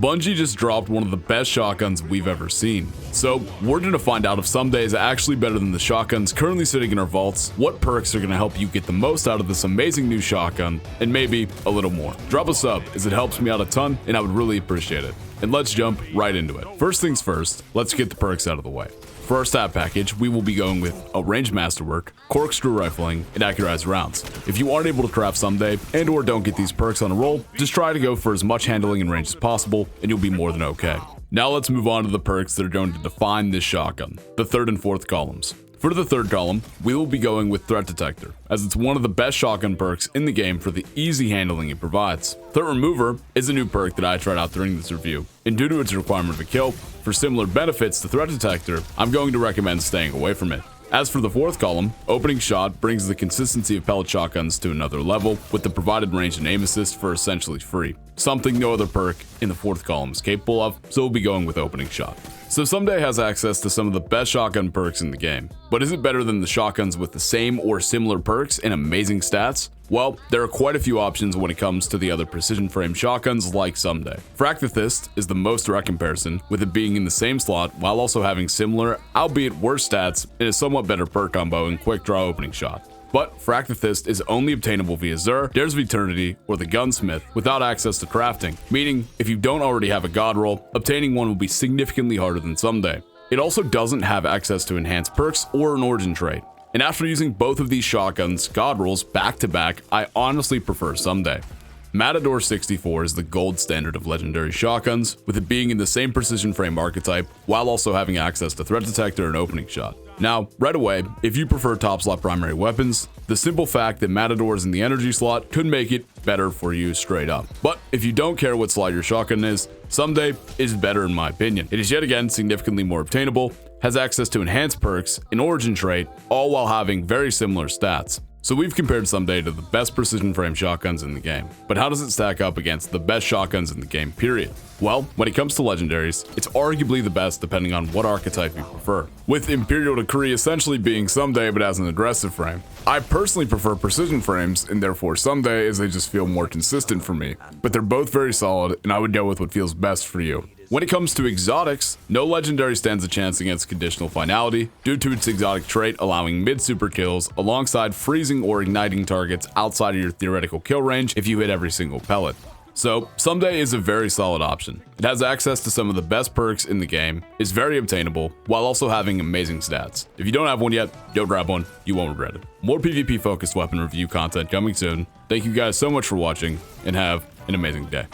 Bungie just dropped one of the best shotguns we've ever seen. So we're going to find out if Someday is actually better than the shotguns currently sitting in our vaults, what perks are going to help you get the most out of this amazing new shotgun, and maybe a little more. Drop a sub as it helps me out a ton and I would really appreciate it. And let's jump right into it. First things first, let's get the perks out of the way. For our stat package, we will be going with a ranged masterwork, corkscrew rifling, and accurized rounds. If you aren't able to craft Someday and or don't get these perks on a roll, just try to go for as much handling and range as possible and you'll be more than okay. Now let's move on to the perks that are going to define this shotgun, the third and fourth columns. For the third column, we will be going with Threat Detector, as it's one of the best shotgun perks in the game for the easy handling it provides. Threat Remover is a new perk that I tried out during this review, and due to its requirement of a kill, for similar benefits to Threat Detector, I'm going to recommend staying away from it. As for the fourth column, Opening Shot brings the consistency of pellet shotguns to another level with the provided range and aim assist for essentially free, something no other perk in the fourth column is capable of, so we'll be going with Opening Shot. So Someday has access to some of the best shotgun perks in the game, but is it better than the shotguns with the same or similar perks and amazing stats? Well, there are quite a few options when it comes to the other precision frame shotguns like Someday. Fractithist is the most direct comparison, with it being in the same slot while also having similar, albeit worse stats, and a somewhat better perk combo in Quick Draw Opening Shot. But Fractithist is only obtainable via Xur, Dares of Eternity, or the Gunsmith without access to crafting, meaning if you don't already have a god roll, obtaining one will be significantly harder than Someday. It also doesn't have access to enhanced perks or an origin trait. And after using both of these shotguns god rolls back to back, I honestly prefer Someday. Matador 64 is the gold standard of legendary shotguns, with it being in the same precision frame archetype while also having access to Threat Detector and Opening Shot. Now, right away, if you prefer top slot primary weapons, the simple fact that Matador is in the energy slot could make it better for you straight up. But if you don't care what slot your shotgun is, Someday is better in my opinion. It is yet again significantly more obtainable, has access to enhanced perks, an origin trait, all while having very similar stats. So we've compared Someday to the best precision frame shotguns in the game, but how does it stack up against the best shotguns in the game, period? Well, when it comes to legendaries, it's arguably the best depending on what archetype you prefer, with Imperial Decree essentially being Someday but as an aggressive frame. I personally prefer precision frames and therefore Someday as they just feel more consistent for me, but they're both very solid and I would go with what feels best for you. When it comes to exotics, no legendary stands a chance against Conditional Finality due to its exotic trait allowing mid-super kills alongside freezing or igniting targets outside of your theoretical kill range if you hit every single pellet. So Someday is a very solid option. It has access to some of the best perks in the game, is very obtainable, while also having amazing stats. If you don't have one yet, go grab one, you won't regret it. More PvP focused weapon review content coming soon. Thank you guys so much for watching, and have an amazing day.